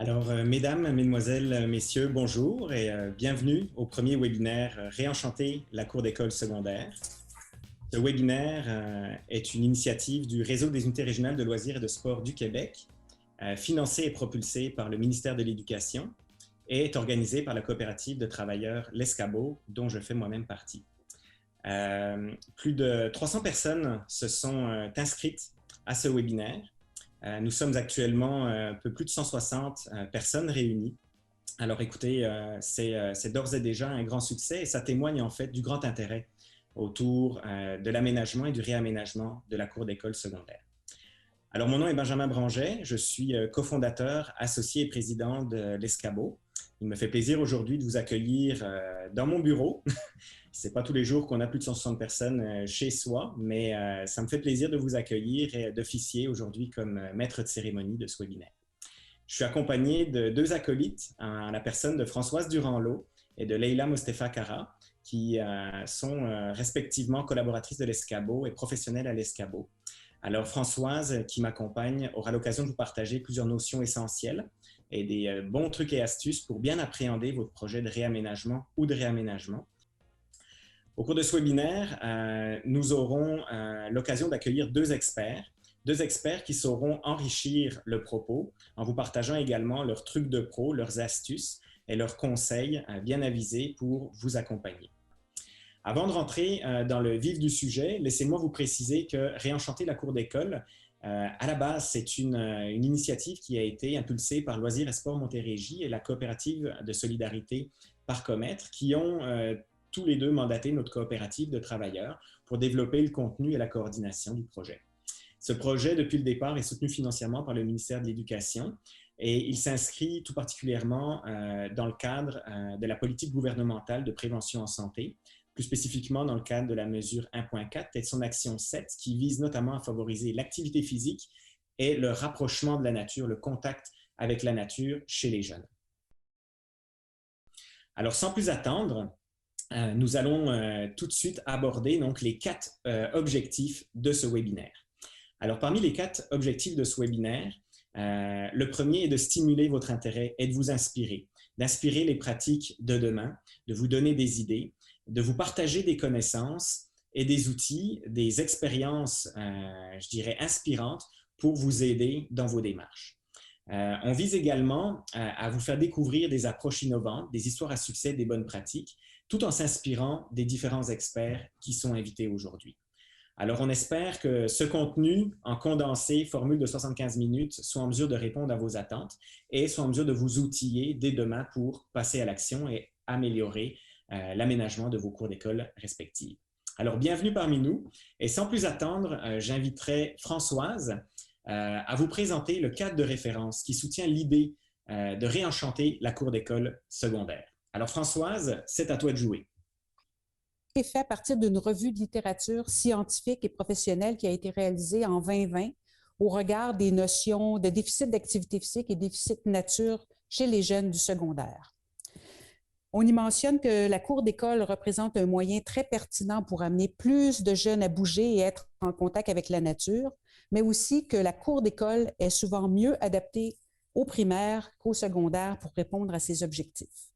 Mesdames, Mesdemoiselles, Messieurs, bonjour et bienvenue au premier webinaire Réenchanter la cour d'école secondaire. Ce webinaire est une initiative du Réseau des unités régionales de loisirs et de sport du Québec, financé et propulsé par le ministère de l'Éducation et est organisé par la coopérative de travailleurs L'Escabeau, dont je fais moi-même partie. Plus de 300 personnes se sont inscrites à ce webinaire. Nous sommes actuellement un peu plus de 160 personnes réunies. Alors écoutez, c'est d'ores et déjà un grand succès et ça témoigne en fait du grand intérêt autour de l'aménagement et du réaménagement de la cour d'école secondaire. Alors mon nom est Benjamin Branget, je suis cofondateur, associé et président de L'Escabeau. Il me fait plaisir aujourd'hui de vous accueillir dans mon bureau. C'est pas tous les jours qu'on a plus de 160 personnes chez soi, mais ça me fait plaisir de vous accueillir et d'officier aujourd'hui comme maître de cérémonie de ce webinaire. Je suis accompagné de deux acolytes, la personne de Françoise Durand-Lot et de Leila Mostefa Kara, qui sont respectivement collaboratrices de L'Escabeau et professionnelles à L'Escabeau. Alors Françoise, qui m'accompagne, aura l'occasion de vous partager plusieurs notions essentielles et des bons trucs et astuces pour bien appréhender votre projet de réaménagement ou de réaménagement. Au cours de ce webinaire, nous aurons l'occasion d'accueillir deux experts qui sauront enrichir le propos en vous partageant également leurs trucs de pro, leurs astuces et leurs conseils bien avisés pour vous accompagner. Avant de rentrer dans le vif du sujet, laissez-moi vous préciser que Réenchanter la cour d'école, à la base, c'est une initiative qui a été impulsée par Loisirs et Sport Montérégie et la coopérative de solidarité Parcomètre, qui ont tous les deux mandaté notre coopérative de travailleurs pour développer le contenu et la coordination du projet. Ce projet, depuis le départ, est soutenu financièrement par le ministère de l'Éducation et il s'inscrit tout particulièrement dans le cadre de la politique gouvernementale de prévention en santé, plus spécifiquement dans le cadre de la mesure 1.4 et de son action 7 qui vise notamment à favoriser l'activité physique et le rapprochement de la nature, le contact avec la nature chez les jeunes. Alors, sans plus attendre, nous allons tout de suite aborder donc, les 4 objectifs de ce webinaire. Alors, parmi les 4 objectifs de ce webinaire, le premier est de stimuler votre intérêt et de vous inspirer, d'inspirer les pratiques de demain, de vous donner des idées, de vous partager des connaissances et des outils, des expériences, je dirais, inspirantes pour vous aider dans vos démarches. On vise également à vous faire découvrir des approches innovantes, des histoires à succès, des bonnes pratiques, tout en s'inspirant des différents experts qui sont invités aujourd'hui. Alors, on espère que ce contenu en condensé, formule de 75 minutes, soit en mesure de répondre à vos attentes et soit en mesure de vous outiller dès demain pour passer à l'action et améliorer l'aménagement de vos cours d'école respectives. Alors, bienvenue parmi nous et sans plus attendre, j'inviterai Françoise à vous présenter le cadre de référence qui soutient l'idée de réenchanter la cour d'école secondaire. Alors, Françoise, c'est à toi de jouer. Est fait à partir d'une revue de littérature scientifique et professionnelle qui a été réalisée en 2020 au regard des notions de déficit d'activité physique et déficit nature chez les jeunes du secondaire. On y mentionne que la cour d'école représente un moyen très pertinent pour amener plus de jeunes à bouger et être en contact avec la nature, mais aussi que la cour d'école est souvent mieux adaptée au primaire qu'au secondaire pour répondre à ces objectifs.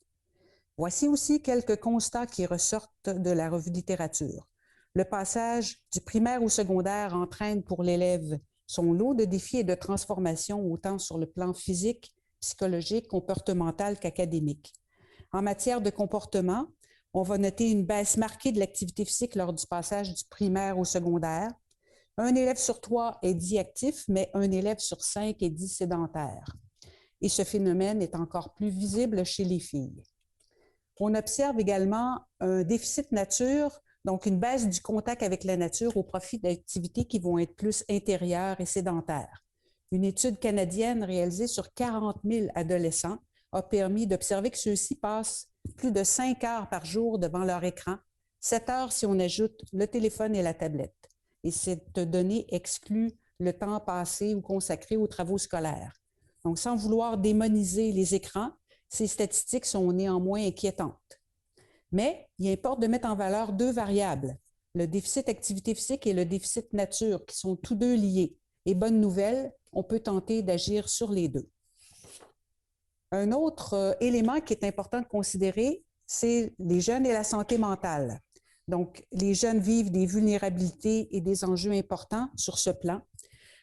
Voici aussi quelques constats qui ressortent de la revue de littérature. Le passage du primaire au secondaire entraîne pour l'élève son lot de défis et de transformations autant sur le plan physique, psychologique, comportemental qu'académique. En matière de comportement, on va noter une baisse marquée de l'activité physique lors du passage du primaire au secondaire. Un élève sur 3 est dit actif, mais un élève sur 5 est dit sédentaire. Et ce phénomène est encore plus visible chez les filles. On observe également un déficit nature, donc une baisse du contact avec la nature au profit d'activités qui vont être plus intérieures et sédentaires. Une étude canadienne réalisée sur 40 000 adolescents a permis d'observer que ceux-ci passent plus de 5 heures par jour devant leur écran, 7 heures si on ajoute le téléphone et la tablette. Et cette donnée exclut le temps passé ou consacré aux travaux scolaires. Donc, sans vouloir démoniser les écrans, ces statistiques sont néanmoins inquiétantes. Mais il importe de mettre en valeur 2 variables, le déficit activité physique et le déficit nature, qui sont tous deux liés. Et bonne nouvelle, on peut tenter d'agir sur les deux. Un autre élément qui est important de considérer, c'est les jeunes et la santé mentale. Donc, les jeunes vivent des vulnérabilités et des enjeux importants sur ce plan.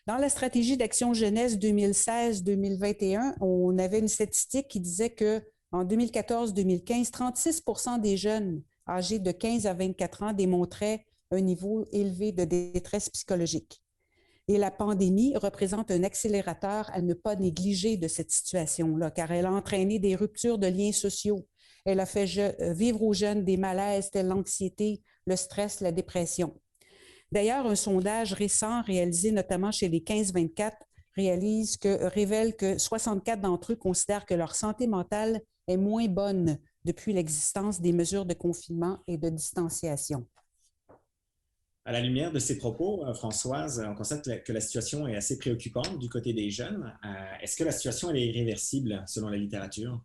Dans la stratégie d'action jeunesse 2016-2021, on avait une statistique qui disait qu'en 2014-2015, 36 des jeunes âgés de 15 à 24 ans démontraient un niveau élevé de détresse psychologique. Et la pandémie représente un accélérateur à ne pas négliger de cette situation-là, car elle a entraîné des ruptures de liens sociaux. Elle a fait vivre aux jeunes des malaises tels l'anxiété, le stress, la dépression. D'ailleurs, un sondage récent réalisé notamment chez les 15-24 révèle que 64 d'entre eux considèrent que leur santé mentale est moins bonne depuis l'existence des mesures de confinement et de distanciation. À la lumière de ces propos, Françoise, on constate que la situation est assez préoccupante du côté des jeunes. Est-ce que la situation elle est irréversible selon la littérature?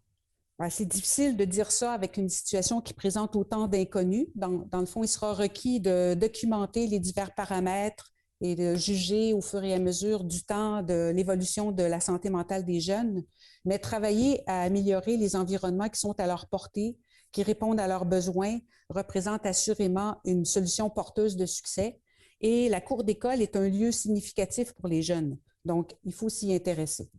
C'est difficile de dire ça avec une situation qui présente autant d'inconnus. Dans le fond, il sera requis de documenter les divers paramètres et de juger au fur et à mesure du temps de l'évolution de la santé mentale des jeunes, mais travailler à améliorer les environnements qui sont à leur portée, qui répondent à leurs besoins, représente assurément une solution porteuse de succès. Et la cour d'école est un lieu significatif pour les jeunes. Donc, il faut s'y intéresser.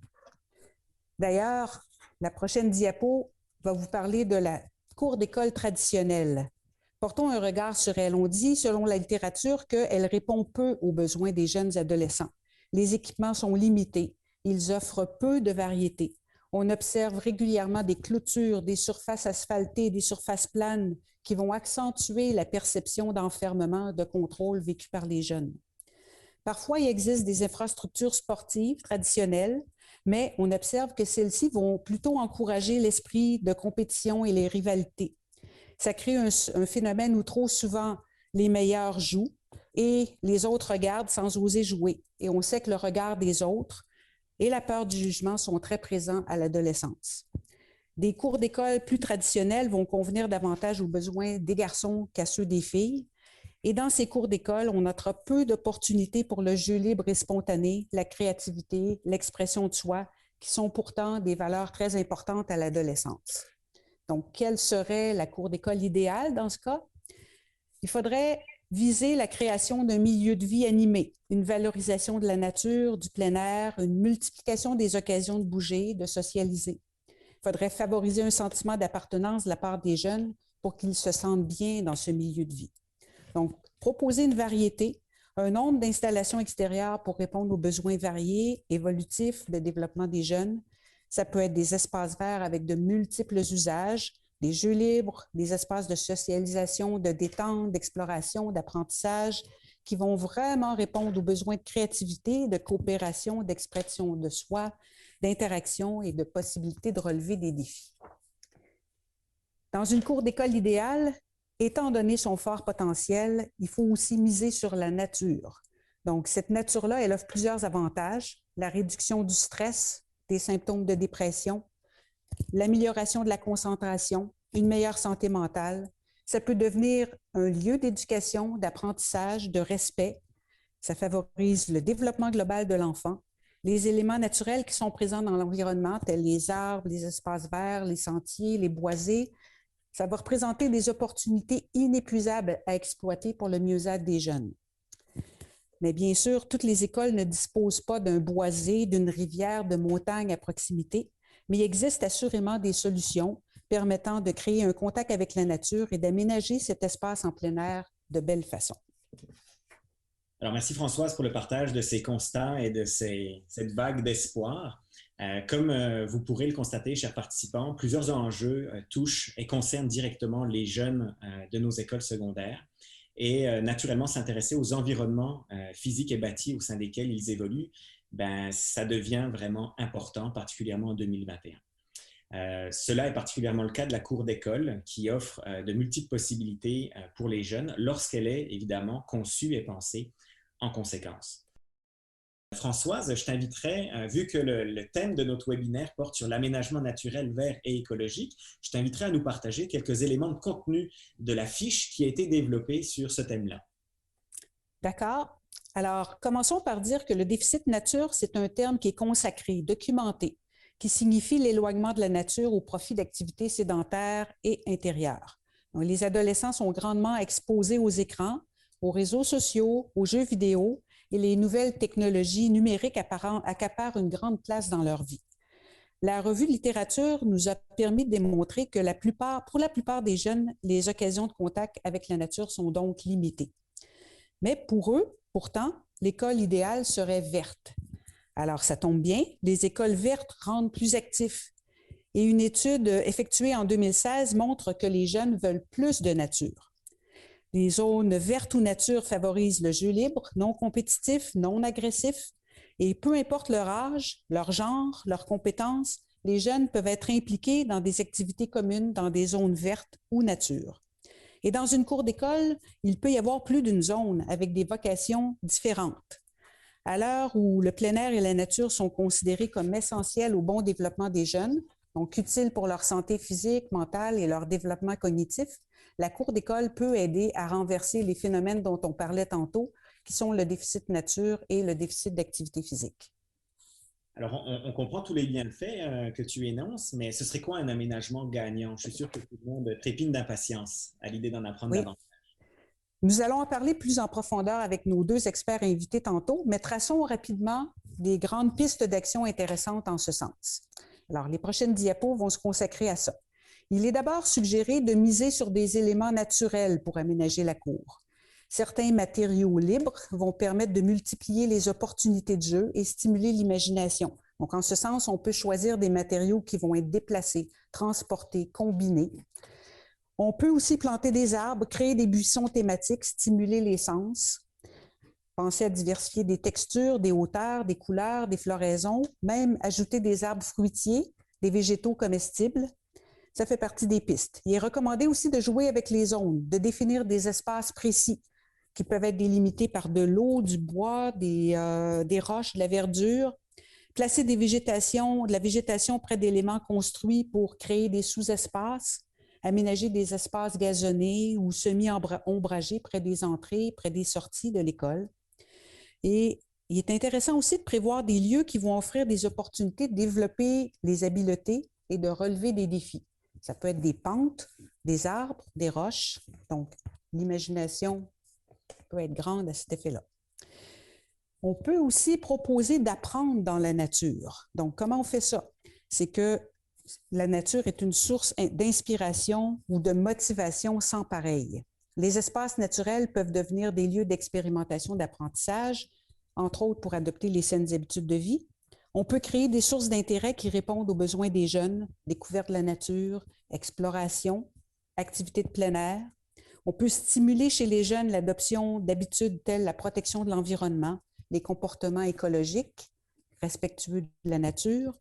D'ailleurs, la prochaine diapo va vous parler de la cour d'école traditionnelle. Portons un regard sur elle. On dit, selon la littérature, qu'elle répond peu aux besoins des jeunes adolescents. Les équipements sont limités. Ils offrent peu de variété. On observe régulièrement des clôtures, des surfaces asphaltées, des surfaces planes qui vont accentuer la perception d'enfermement, de contrôle vécu par les jeunes. Parfois, il existe des infrastructures sportives traditionnelles, mais on observe que celles-ci vont plutôt encourager l'esprit de compétition et les rivalités. Ça crée un phénomène où trop souvent les meilleurs jouent et les autres regardent sans oser jouer. Et on sait que le regard des autres et la peur du jugement sont très présents à l'adolescence. Des cours d'école plus traditionnels vont convenir davantage aux besoins des garçons qu'à ceux des filles. Et dans ces cours d'école, on notera peu d'opportunités pour le jeu libre et spontané, la créativité, l'expression de soi, qui sont pourtant des valeurs très importantes à l'adolescence. Donc, quelle serait la cour d'école idéale dans ce cas? Il faudrait viser la création d'un milieu de vie animé, une valorisation de la nature, du plein air, une multiplication des occasions de bouger, de socialiser. Il faudrait favoriser un sentiment d'appartenance de la part des jeunes pour qu'ils se sentent bien dans ce milieu de vie. Donc, proposer une variété, un nombre d'installations extérieures pour répondre aux besoins variés, évolutifs de développement des jeunes. Ça peut être des espaces verts avec de multiples usages, des jeux libres, des espaces de socialisation, de détente, d'exploration, d'apprentissage, qui vont vraiment répondre aux besoins de créativité, de coopération, d'expression de soi, d'interaction et de possibilité de relever des défis. Dans une cour d'école idéale, étant donné son fort potentiel, il faut aussi miser sur la nature. Donc, cette nature-là, elle offre plusieurs avantages. La réduction du stress, des symptômes de dépression, l'amélioration de la concentration, une meilleure santé mentale. Ça peut devenir un lieu d'éducation, d'apprentissage, de respect. Ça favorise le développement global de l'enfant. Les éléments naturels qui sont présents dans l'environnement, tels les arbres, les espaces verts, les sentiers, les boisés, ça va représenter des opportunités inépuisables à exploiter pour le mieux-être des jeunes. Mais bien sûr, toutes les écoles ne disposent pas d'un boisé, d'une rivière, de montagne à proximité, mais il existe assurément des solutions permettant de créer un contact avec la nature et d'aménager cet espace en plein air de belle façon. Alors, merci Françoise pour le partage de ces constats et de cette vague d'espoir. Comme vous pourrez le constater, chers participants, plusieurs enjeux touchent et concernent directement les jeunes de nos écoles secondaires et naturellement s'intéresser aux environnements physiques et bâtis au sein desquels ils évoluent, ça devient vraiment important, particulièrement en 2021. Cela est particulièrement le cas de la cour d'école qui offre de multiples possibilités pour les jeunes lorsqu'elle est évidemment conçue et pensée en conséquence. Françoise, je t'inviterais, vu que le thème de notre webinaire porte sur l'aménagement naturel, vert et écologique, je t'inviterais à nous partager quelques éléments de contenu de la fiche qui a été développée sur ce thème-là. D'accord. Alors, commençons par dire que le déficit nature, c'est un terme qui est consacré, documenté. qui signifie l'éloignement de la nature au profit d'activités sédentaires et intérieures. Donc, les adolescents sont grandement exposés aux écrans, aux réseaux sociaux, aux jeux vidéo, et les nouvelles technologies numériques accaparent une grande place dans leur vie. La revue de littérature nous a permis de démontrer que pour la plupart des jeunes, les occasions de contact avec la nature sont donc limitées. Mais pour eux, pourtant, l'école idéale serait verte. Alors, ça tombe bien, les écoles vertes rendent plus actifs. Et une étude effectuée en 2016 montre que les jeunes veulent plus de nature. Les zones vertes ou nature favorisent le jeu libre, non compétitif, non agressif. Et peu importe leur âge, leur genre, leurs compétences, les jeunes peuvent être impliqués dans des activités communes dans des zones vertes ou nature. Et dans une cour d'école, il peut y avoir plus d'une zone avec des vocations différentes. À l'heure où le plein air et la nature sont considérés comme essentiels au bon développement des jeunes, donc utiles pour leur santé physique, mentale et leur développement cognitif, la cour d'école peut aider à renverser les phénomènes dont on parlait tantôt, qui sont le déficit nature et le déficit d'activité physique. Alors, on comprend tous les bienfaits que tu énonces, mais ce serait quoi un aménagement gagnant? Je suis sûr que tout le monde trépigne d'impatience à l'idée d'en apprendre davantage. Nous allons en parler plus en profondeur avec nos deux experts invités tantôt, mais traçons rapidement des grandes pistes d'action intéressantes en ce sens. Alors, les prochaines diapos vont se consacrer à ça. Il est d'abord suggéré de miser sur des éléments naturels pour aménager la cour. Certains matériaux libres vont permettre de multiplier les opportunités de jeu et stimuler l'imagination. Donc, en ce sens, on peut choisir des matériaux qui vont être déplacés, transportés, combinés. On peut aussi planter des arbres, créer des buissons thématiques, stimuler les sens. Penser à diversifier des textures, des hauteurs, des couleurs, des floraisons, même ajouter des arbres fruitiers, des végétaux comestibles. Ça fait partie des pistes. Il est recommandé aussi de jouer avec les zones, de définir des espaces précis qui peuvent être délimités par de l'eau, du bois, des roches, de la verdure. Placer de la végétation près d'éléments construits pour créer des sous-espaces. Aménager des espaces gazonnés ou semi-ombragés près des entrées, près des sorties de l'école. Et il est intéressant aussi de prévoir des lieux qui vont offrir des opportunités de développer les habiletés et de relever des défis. Ça peut être des pentes, des arbres, des roches. Donc, l'imagination peut être grande à cet effet-là. On peut aussi proposer d'apprendre dans la nature. Donc, comment on fait ça? C'est que la nature est une source d'inspiration ou de motivation sans pareil. Les espaces naturels peuvent devenir des lieux d'expérimentation, d'apprentissage, entre autres pour adopter les saines habitudes de vie. On peut créer des sources d'intérêt qui répondent aux besoins des jeunes, découverte de la nature, exploration, activités de plein air. On peut stimuler chez les jeunes l'adoption d'habitudes telles la protection de l'environnement, les comportements écologiques, respectueux de la nature.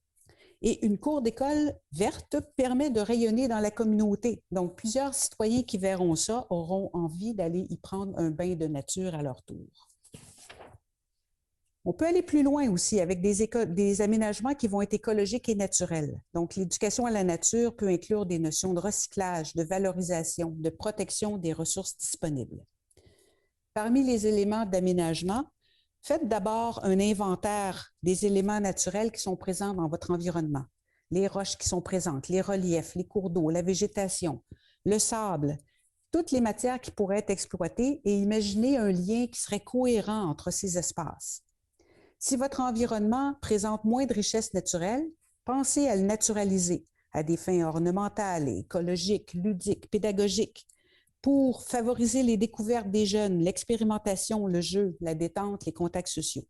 Et une cour d'école verte permet de rayonner dans la communauté. Donc, plusieurs citoyens qui verront ça auront envie d'aller y prendre un bain de nature à leur tour. On peut aller plus loin aussi avec des aménagements qui vont être écologiques et naturels. Donc, l'éducation à la nature peut inclure des notions de recyclage, de valorisation, de protection des ressources disponibles. Parmi les éléments d'aménagement, faites d'abord un inventaire des éléments naturels qui sont présents dans votre environnement. Les roches qui sont présentes, les reliefs, les cours d'eau, la végétation, le sable, toutes les matières qui pourraient être exploitées et imaginez un lien qui serait cohérent entre ces espaces. Si votre environnement présente moins de richesses naturelles, pensez à le naturaliser à des fins ornementales, écologiques, ludiques, pédagogiques, pour favoriser les découvertes des jeunes, l'expérimentation, le jeu, la détente, les contacts sociaux.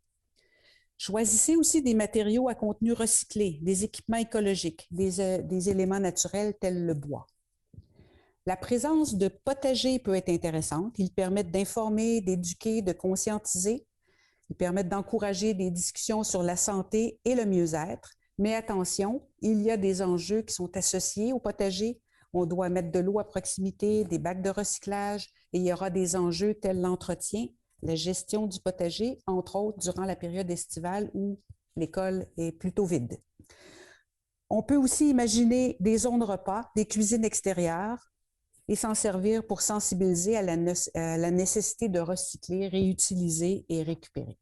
Choisissez aussi des matériaux à contenu recyclé, des équipements écologiques, des éléments naturels tels le bois. La présence de potagers peut être intéressante. Ils permettent d'informer, d'éduquer, de conscientiser. Ils permettent d'encourager des discussions sur la santé et le mieux-être. Mais attention, il y a des enjeux qui sont associés au potager. On doit mettre de l'eau à proximité, des bacs de recyclage, et il y aura des enjeux tels l'entretien, la gestion du potager, entre autres durant la période estivale où l'école est plutôt vide. On peut aussi imaginer des zones repas, des cuisines extérieures et s'en servir pour sensibiliser à la nécessité de recycler, réutiliser et récupérer.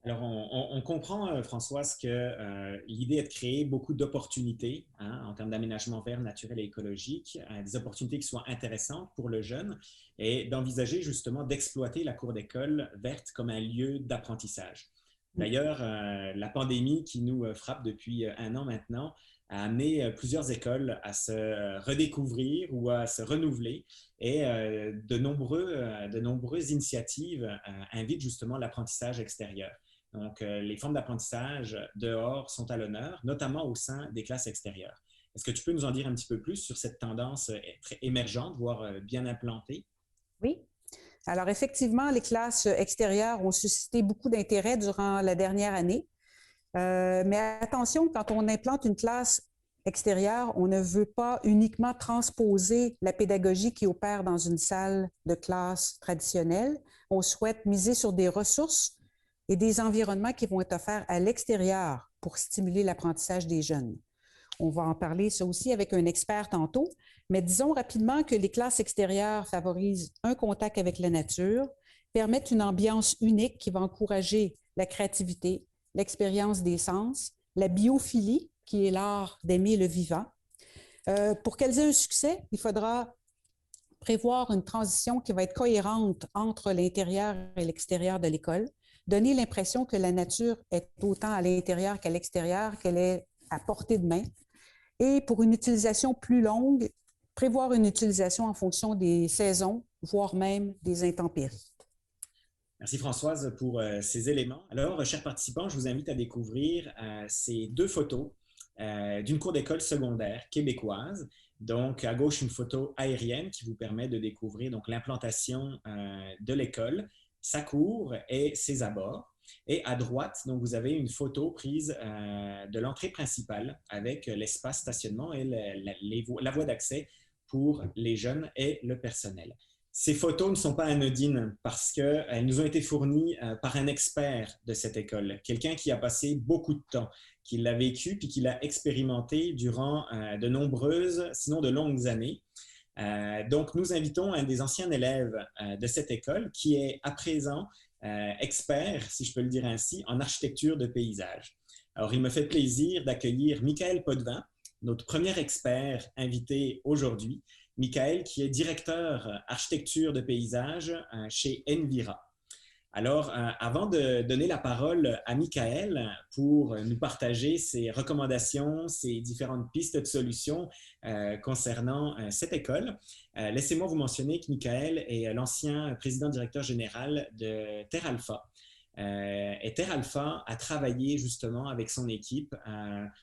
Alors, on comprend, Françoise, que l'idée est de créer beaucoup d'opportunités en termes d'aménagement vert, naturel et écologique, des opportunités qui soient intéressantes pour le jeune et d'envisager justement d'exploiter la cour d'école verte comme un lieu d'apprentissage. D'ailleurs, la pandémie qui nous frappe depuis un an maintenant a amené plusieurs écoles à se redécouvrir ou à se renouveler et de nombreuses initiatives invitent justement l'apprentissage extérieur. Donc, les formes d'apprentissage dehors sont à l'honneur, notamment au sein des classes extérieures. Est-ce que tu peux nous en dire un petit peu plus sur cette tendance très émergente, voire bien implantée? Oui. Alors, effectivement, les classes extérieures ont suscité beaucoup d'intérêt durant la dernière année. Mais attention, quand on implante une classe extérieure, on ne veut pas uniquement transposer la pédagogie qui opère dans une salle de classe traditionnelle. On souhaite miser sur des ressources et des environnements qui vont être offerts à l'extérieur pour stimuler l'apprentissage des jeunes. On va en parler ça aussi avec un expert tantôt, mais disons rapidement que les classes extérieures favorisent un contact avec la nature, permettent une ambiance unique qui va encourager la créativité, l'expérience des sens, la biophilie, qui est l'art d'aimer le vivant. Pour qu'elles aient un succès, il faudra prévoir une transition qui va être cohérente entre l'intérieur et l'extérieur de l'école, donner l'impression que la nature est autant à l'intérieur qu'à l'extérieur, qu'elle est à portée de main. Et pour une utilisation plus longue, prévoir une utilisation en fonction des saisons, voire même des intempéries. Merci Françoise pour ces éléments. Alors, chers participants, je vous invite à découvrir ces deux photos d'une cour d'école secondaire québécoise. Donc, à gauche, une photo aérienne qui vous permet de découvrir donc l'implantation de l'école, sa cour et ses abords. Et à droite, donc, vous avez une photo prise de l'entrée principale avec l'espace stationnement et la voie d'accès pour les jeunes et le personnel. Ces photos ne sont pas anodines parce qu'elles nous ont été fournies par un expert de cette école, quelqu'un qui a passé beaucoup de temps, qui l'a vécu puis qui l'a expérimenté durant de nombreuses, sinon de longues années. Donc, nous invitons un des anciens élèves de cette école qui est à présent expert, si je peux le dire ainsi, en architecture de paysage. Alors, il me fait plaisir d'accueillir Michael Potvin, notre premier expert invité aujourd'hui. Michael, qui est directeur architecture de paysage chez Envira. Alors, avant de donner la parole à Michael pour nous partager ses recommandations, ses différentes pistes de solutions concernant cette école, laissez-moi vous mentionner que Michael est l'ancien président-directeur général de Terre Alpha. Et Terre Alpha a travaillé justement avec son équipe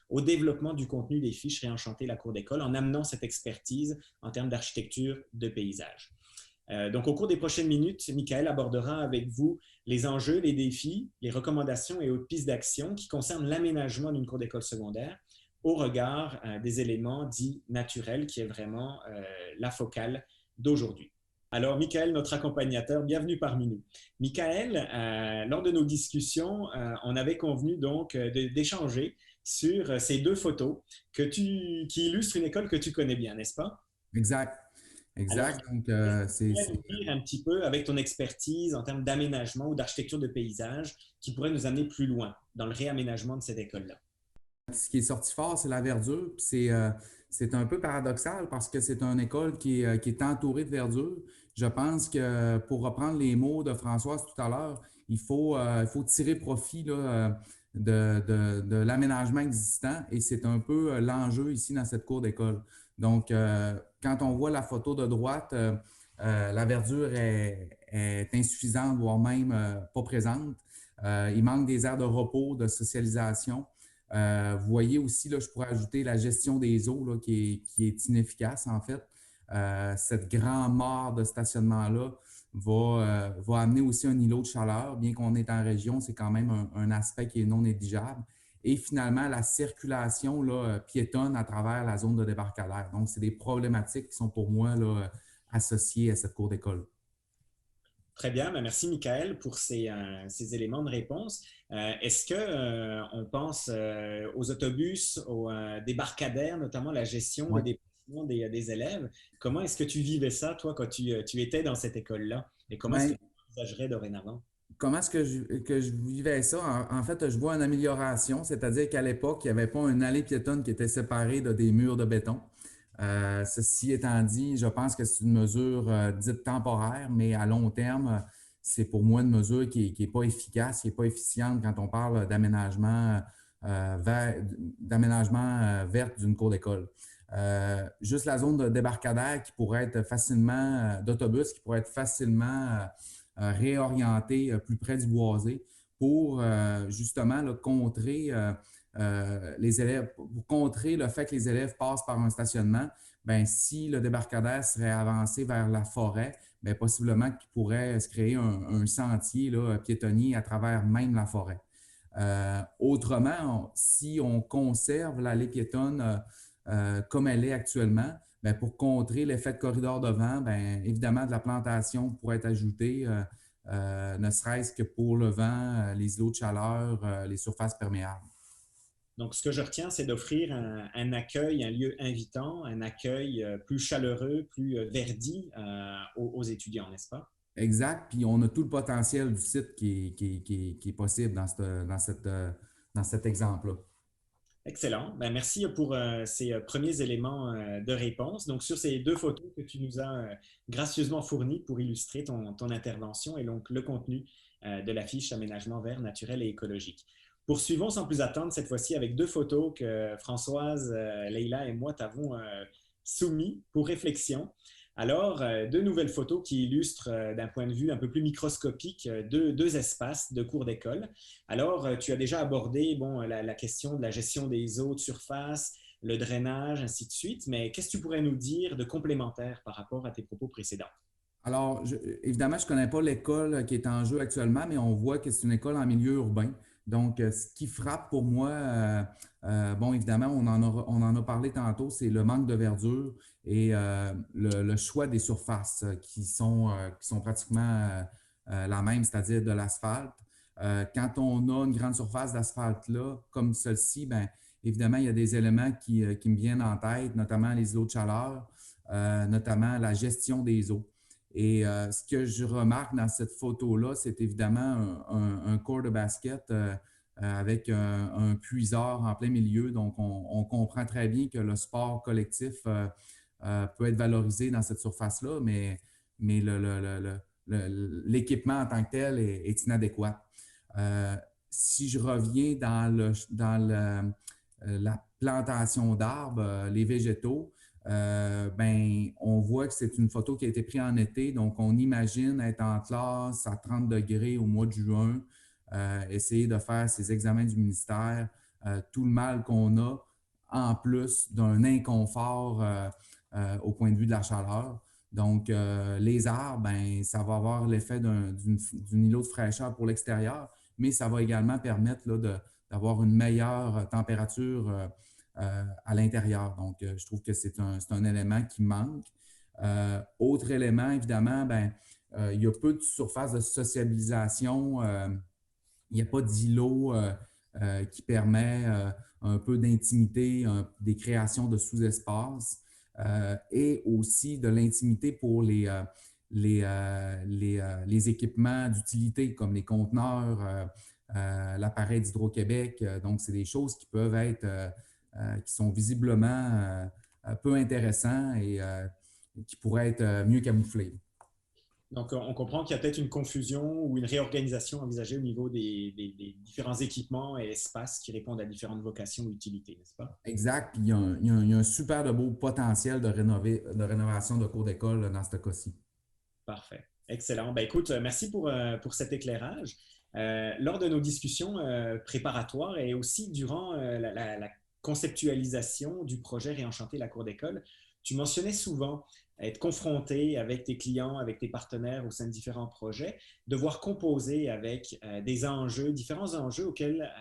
au développement du contenu des fiches Réenchanter la cour d'école en amenant cette expertise en termes d'architecture de paysage. Donc, au cours des prochaines minutes, Michael abordera avec vous les enjeux, les défis, les recommandations et autres pistes d'action qui concernent l'aménagement d'une cour d'école secondaire au regard des éléments dits naturels, qui est vraiment la focale d'aujourd'hui. Alors, Michael, notre accompagnateur, bienvenue parmi nous. Michael, lors de nos discussions, on avait convenu donc d'échanger sur ces deux photos qui illustrent une école que tu connais bien, n'est-ce pas? Exact. Alors, Exact. Donc, tu pourrais nous dire un petit peu, avec ton expertise en termes d'aménagement ou d'architecture de paysage, qui pourrait nous amener plus loin dans le réaménagement de cette école-là? ce qui est sorti fort, c'est la verdure. C'est un peu paradoxal parce que c'est une école qui est entourée de verdure. Je pense que pour reprendre les mots de Françoise tout à l'heure, il faut tirer profit là, de l'aménagement existant et c'est un peu l'enjeu ici dans cette cour d'école. Donc, quand on voit la photo de droite, la verdure est insuffisante, voire même pas présente. Il manque des aires de repos, de socialisation. Vous voyez aussi, là, je pourrais ajouter la gestion des eaux là, qui est inefficace en fait. Cette grande mare de stationnement-là va amener aussi un îlot de chaleur. Bien qu'on est en région, c'est quand même un aspect qui est non négligeable. Et finalement, la circulation là, piétonne à travers la zone de débarcadère. Donc, c'est des problématiques qui sont pour moi là, associées à cette cour d'école. Très bien, merci Michael pour ces éléments de réponse. Est-ce qu'on pense aux autobus, aux débarcadères, notamment la gestion Ouais. des déplacements des élèves? Comment est-ce que tu vivais ça, toi, quand tu étais dans cette école-là? Et comment est-ce que Ben, tu envisagerais dorénavant? comment est-ce que je vivais ça? En fait, je vois une amélioration, c'est-à-dire qu'à l'époque, il n'y avait pas une allée piétonne qui était séparée de des murs de béton. Ceci étant dit, je pense que c'est une mesure dite temporaire, mais à long terme, c'est pour moi une mesure qui n'est pas efficace, qui n'est pas efficiente quand on parle d'aménagement vert d'une cour d'école. Juste la zone de débarcadère qui pourrait être facilement, d'autobus, qui pourrait être facilement réorientée plus près du boisé pour justement là, contrer les élèves, pour contrer le fait que les élèves passent par un stationnement. Bien, si le débarcadère serait avancé vers la forêt, bien, possiblement qu'il pourrait se créer un sentier là, piétonnier à travers même la forêt. Autrement, si on conserve l'allée piétonne comme elle est actuellement, bien, pour contrer l'effet de corridor de vent, bien, évidemment, de la plantation pourrait être ajoutée, ne serait-ce que pour le vent, les îlots de chaleur, les surfaces perméables. Donc, ce que je retiens, c'est d'offrir un accueil, un lieu invitant, un accueil plus chaleureux, plus verdi aux étudiants, n'est-ce pas? Exact. Puis on a tout le potentiel du site qui est possible dans cet exemple-là. Excellent. Ben, merci pour ces premiers éléments de réponse. Donc, sur ces deux photos que tu nous as gracieusement fournies pour illustrer ton intervention et donc le contenu de la fiche Aménagement vert, naturel et écologique. Poursuivons sans plus attendre cette fois-ci avec deux photos que Françoise, Leïla et moi t'avons soumis pour réflexion. Alors, deux nouvelles photos qui illustrent d'un point de vue un peu plus microscopique deux espaces de cours d'école. Alors, tu as déjà abordé la question de la gestion des eaux de surface, le drainage, ainsi de suite, mais qu'est-ce que tu pourrais nous dire de complémentaire par rapport à tes propos précédents? Alors, évidemment, je ne connais pas l'école qui est en jeu actuellement, mais on voit que c'est une école en milieu urbain. Donc, ce qui frappe pour moi, bon, évidemment, on en a parlé tantôt, c'est le manque de verdure et le choix des surfaces qui sont pratiquement la même, c'est-à-dire de l'asphalte. Quand on a une grande surface d'asphalte-là, comme celle-ci, bien, évidemment, il y a des éléments qui me viennent en tête, notamment les îlots de chaleur, notamment la gestion des eaux. Et ce que je remarque dans cette photo-là, c'est évidemment un court de basket avec un puiseur en plein milieu. Donc, on comprend très bien que le sport collectif peut être valorisé dans cette surface-là, mais l'équipement en tant que tel est inadéquat. Si je reviens dans la plantation d'arbres, les végétaux, ben, on voit que c'est une photo qui a été prise en été, donc on imagine être en classe à 30 degrés au mois de juin, essayer de faire ses examens du ministère, tout le mal qu'on a, en plus d'un inconfort au point de vue de la chaleur. Donc, les arbres, ben, ça va avoir l'effet d'un îlot de fraîcheur pour l'extérieur, mais ça va également permettre là, d'avoir une meilleure température à l'intérieur. Donc, je trouve que c'est un élément qui manque. Autre élément, évidemment, ben, il y a peu de surface de sociabilisation. Il n'y a pas d'îlot qui permet un peu d'intimité, des créations de sous-espaces et aussi de l'intimité pour les équipements d'utilité comme les conteneurs, l'appareil d'Hydro-Québec. Donc, c'est des choses qui peuvent être qui sont visiblement peu intéressants et qui pourraient être mieux camouflés. Donc, on comprend qu'il y a peut-être une confusion ou une réorganisation envisagée au niveau des différents équipements et espaces qui répondent à différentes vocations ou utilités, n'est-ce pas? Exact. Puis il y a un super de beau potentiel de rénovation de cours d'école dans ce cas-ci. Parfait. Excellent. Ben, écoute, merci pour cet éclairage. Lors de nos discussions préparatoires et aussi durant la conceptualisation du projet Réenchanter la cour d'école, tu mentionnais souvent être confronté avec tes clients, avec tes partenaires au sein de différents projets, devoir composer avec des enjeux, différents enjeux auxquels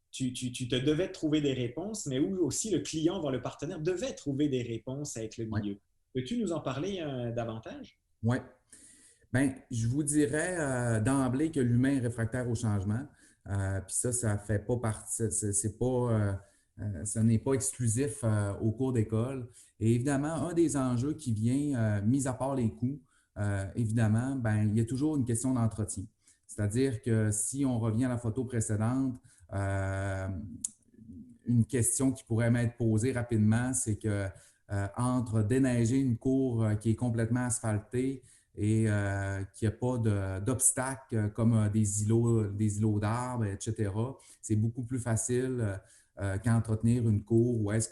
tu te devais trouver des réponses, mais où aussi le client, voire le partenaire, devait trouver des réponses avec le Oui. milieu. Peux-tu nous en parler davantage? Oui. Bien, je vous dirais d'emblée que l'humain est réfractaire au changement. Puis ça fait pas partie, c'est pas, ça n'est pas exclusif au cours d'école. Et évidemment, un des enjeux qui vient, mis à part les coûts, évidemment, ben, il y a toujours une question d'entretien. C'est-à-dire que si on revient à la photo précédente, une question qui pourrait m'être posée rapidement, c'est que entre déneiger une cour qui est complètement asphaltée et qu'il n'y a pas d'obstacles comme des îlots d'arbres, etc., c'est beaucoup plus facile qu'entretenir une cour où est-ce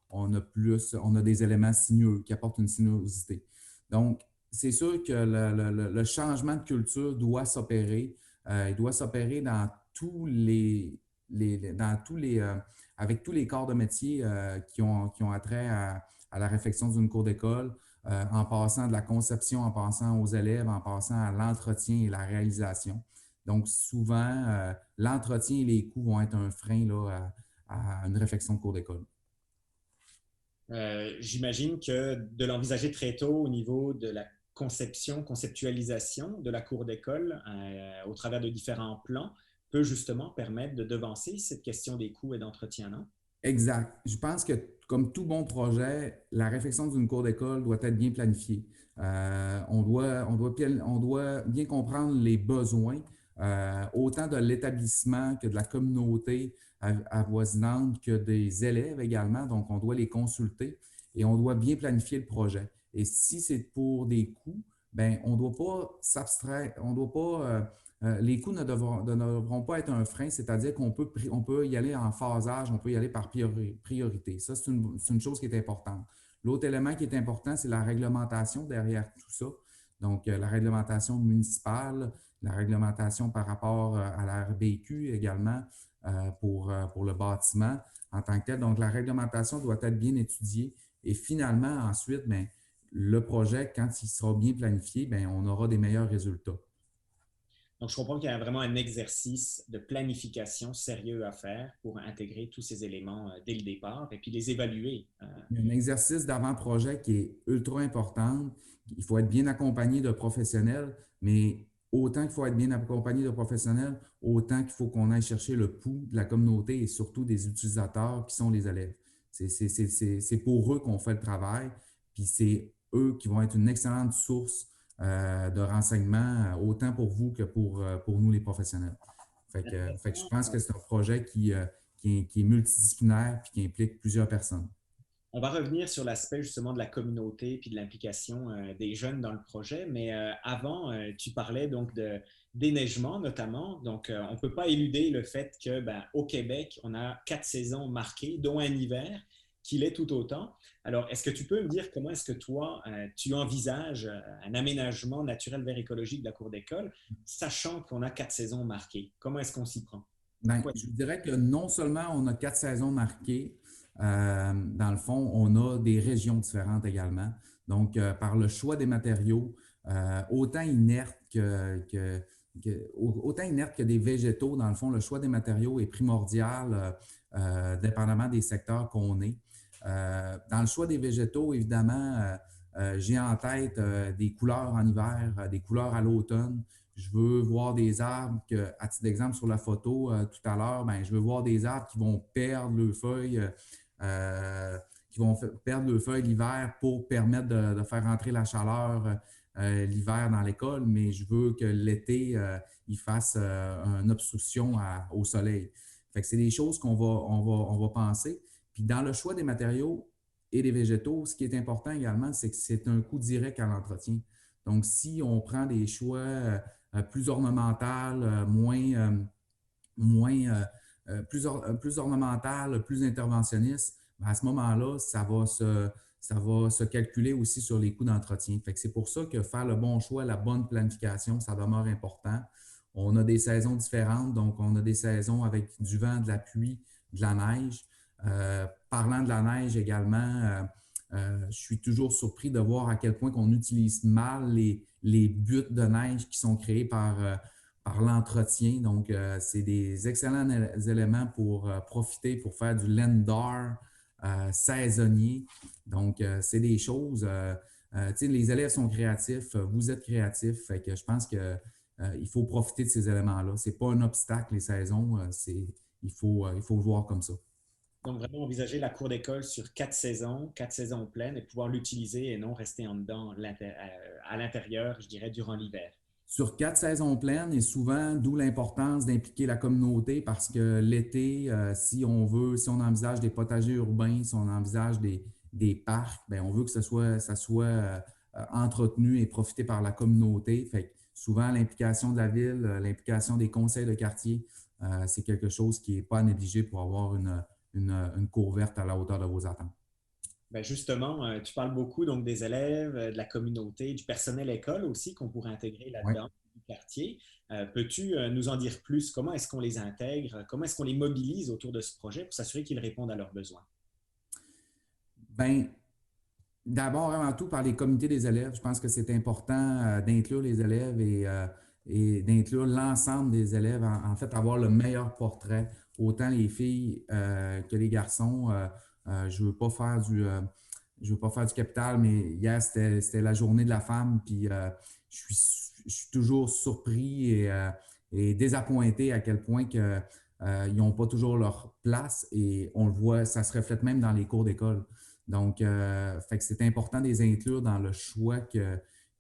on a des éléments sinueux qui apportent une sinuosité. Donc, c'est sûr que le changement de culture doit s'opérer. Il doit s'opérer dans tous avec tous les corps de métier qui ont attrait à la réfection d'une cour d'école, en passant de la conception, en passant aux élèves, en passant à l'entretien et la réalisation. Donc, souvent, l'entretien et les coûts vont être un frein là, à une réfection de cour d'école. J'imagine que de l'envisager très tôt au niveau de la conceptualisation de la cour d'école au travers de différents plans peut justement permettre de devancer cette question des coûts et d'entretien, non? Exact. Je pense que, comme tout bon projet, la réfection d'une cour d'école doit être bien planifiée. On doit bien comprendre les besoins, autant de l'établissement que de la communauté avoisinante, que des élèves également. Donc, on doit les consulter et on doit bien planifier le projet. Et si c'est pour des coûts, ben, on ne doit pas s'abstraire, on doit pas les coûts ne devront pas être un frein, c'est-à-dire on peut y aller en phasage, on peut y aller par priorité. Ça, c'est une chose qui est importante. L'autre élément qui est important, c'est la réglementation derrière tout ça. Donc, la réglementation municipale, la réglementation par rapport à la RBQ également pour le bâtiment en tant que tel. Donc, la réglementation doit être bien étudiée et finalement, ensuite, bien, le projet, quand il sera bien planifié, bien, on aura des meilleurs résultats. Donc, je comprends qu'il y a vraiment un exercice de planification sérieux à faire pour intégrer tous ces éléments dès le départ et puis les évaluer. Il y a un exercice d'avant-projet qui est ultra important. Il faut être bien accompagné de professionnels, mais autant qu'il faut être bien accompagné de professionnels, autant qu'il faut qu'on aille chercher le pouls de la communauté et surtout des utilisateurs qui sont les élèves. C'est pour eux qu'on fait le travail, puis c'est eux qui vont être une excellente source de renseignements, autant pour vous que pour nous les professionnels. Fait que je pense que c'est un projet qui est multidisciplinaire et qui implique plusieurs personnes. On va revenir sur l'aspect justement de la communauté puis de l'implication des jeunes dans le projet, mais avant, tu parlais donc de déneigement notamment. Donc, on ne peut pas éluder le fait que, ben, au Québec, on a 4 saisons marquées, dont un hiver qui l'est tout autant. Alors, est-ce que tu peux me dire comment est-ce que toi, tu envisages un aménagement naturel vert écologique de la cour d'école, sachant qu'on a 4 saisons marquées? Comment est-ce qu'on s'y prend? Bien, je dirais que non seulement on a 4 saisons marquées, dans le fond, on a des régions différentes également. Donc, par le choix des matériaux, autant inertes autant inertes que des végétaux, dans le fond, le choix des matériaux est primordial, dépendamment des secteurs qu'on est. Dans le choix des végétaux, évidemment, j'ai en tête des couleurs en hiver, des couleurs à l'automne. Je veux voir des arbres que, à titre d'exemple sur la photo tout à l'heure, ben, je veux voir des arbres qui vont perdre leurs feuilles, l'hiver pour permettre de faire rentrer la chaleur l'hiver dans l'école, mais je veux que l'été, il fasse une obstruction au soleil. Fait que c'est des choses on va penser. Puis dans le choix des matériaux et des végétaux, ce qui est important également, c'est que c'est un coût direct à l'entretien. Donc, si on prend des choix plus ornemental, plus ornemental, plus interventionniste, ben à ce moment-là, ça va se calculer aussi sur les coûts d'entretien. Fait que c'est pour ça que faire le bon choix, la bonne planification, ça demeure important. On a des saisons différentes, donc on a des saisons avec du vent, de la pluie, de la neige. Parlant de la neige également, je suis toujours surpris de voir à quel point on utilise mal les buttes de neige qui sont créées par l'entretien. Donc, c'est des excellents éléments pour profiter, pour faire du land saisonnier. Donc, c'est des choses. Les élèves sont créatifs, vous êtes créatifs. Fait que je pense que il faut profiter de ces éléments-là. Ce n'est pas un obstacle, les saisons. Il faut le voir comme ça. Donc, vraiment envisager la cour d'école sur 4 saisons pleines et pouvoir l'utiliser et non rester en dedans à l'intérieur, je dirais, durant l'hiver. sur 4 saisons pleines et souvent, d'où l'importance d'impliquer la communauté parce que l'été, si on envisage des potagers urbains, si on envisage des parcs, bien, on veut que ça soit entretenu et profité par la communauté. Fait que souvent, l'implication de la ville, l'implication des conseils de quartier, c'est quelque chose qui n'est pas à négliger pour avoir une cour verte à la hauteur de vos attentes. Ben justement, tu parles beaucoup donc des élèves, de la communauté, du personnel école aussi qu'on pourrait intégrer Oui. là-dedans, du quartier. Peux-tu nous en dire plus? Comment est-ce qu'on les intègre? Comment est-ce qu'on les mobilise autour de ce projet pour s'assurer qu'ils répondent à leurs besoins? Bien, d'abord, avant tout, par les comités des élèves. Je pense que c'est important d'inclure les élèves et d'inclure l'ensemble des élèves. En fait, avoir le meilleur portrait, autant les filles que les garçons. Je ne veux pas faire je veux pas faire du capital, mais hier, c'était la journée de la femme, puis je suis toujours surpris et désappointé à quel point que, ils n'ont pas toujours leur place et on le voit, ça se reflète même dans les cours d'école. Donc, fait que c'est important de les inclure dans le choix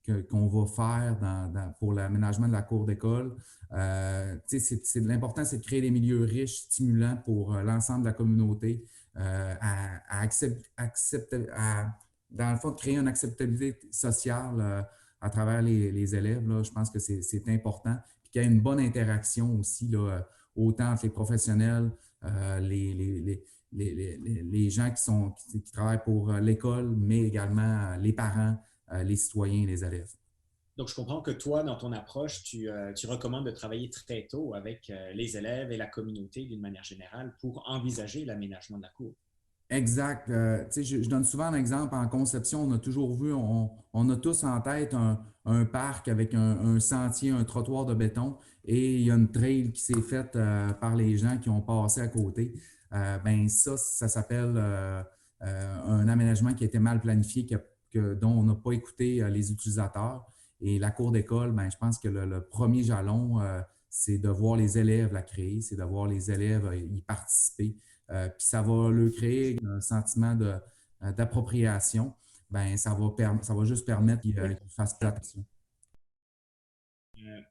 qu'on va faire pour l'aménagement de la cour d'école. L'important, c'est de créer des milieux riches, stimulants pour l'ensemble de la communauté, dans le fond, de créer une acceptabilité sociale à travers les élèves. Là, je pense que c'est important. Puis qu'il y ait une bonne interaction aussi, là, autant entre les professionnels, les gens qui travaillent pour l'école, mais également les parents, les citoyens et les élèves. Donc, je comprends que toi, dans ton approche, tu recommandes de travailler très tôt avec les élèves et la communauté d'une manière générale pour envisager l'aménagement de la cour. Exact. Je donne souvent un exemple en conception. On a toujours vu, on a tous en tête un parc avec un sentier, un trottoir de béton et il y a une trail qui s'est faite par les gens qui ont passé à côté. Ben ça s'appelle un aménagement qui a été mal planifié, dont on n'a pas écouté les utilisateurs. Et la cour d'école, ben, je pense que le premier jalon, c'est de voir les élèves la créer, c'est de voir les élèves y participer. Puis ça va leur créer un sentiment d'appropriation. Ben, ça va juste permettre qu'ils fassent place.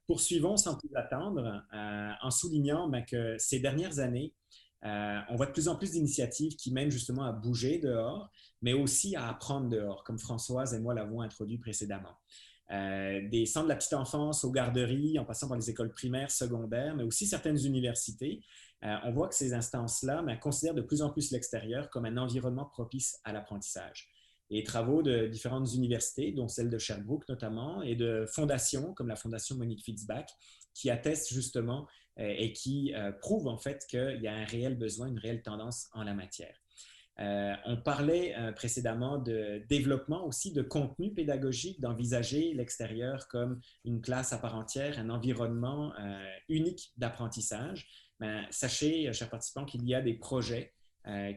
Poursuivons sans plus attendre en soulignant que ces dernières années, on voit de plus en plus d'initiatives qui mènent justement à bouger dehors, mais aussi à apprendre dehors, comme Françoise et moi l'avons introduit précédemment. Des centres de la petite enfance aux garderies, en passant par les écoles primaires, secondaires, mais aussi certaines universités, on voit que ces instances-là considèrent de plus en plus l'extérieur comme un environnement propice à l'apprentissage. Et travaux de différentes universités, dont celle de Sherbrooke notamment, et de fondations comme la Fondation Monique Fitzbach, qui attestent justement et qui prouvent en fait qu'il y a un réel besoin, une réelle tendance en la matière. On parlait précédemment de développement aussi de contenu pédagogique, d'envisager l'extérieur comme une classe à part entière, un environnement unique d'apprentissage. Sachez, chers participants, qu'il y a des projets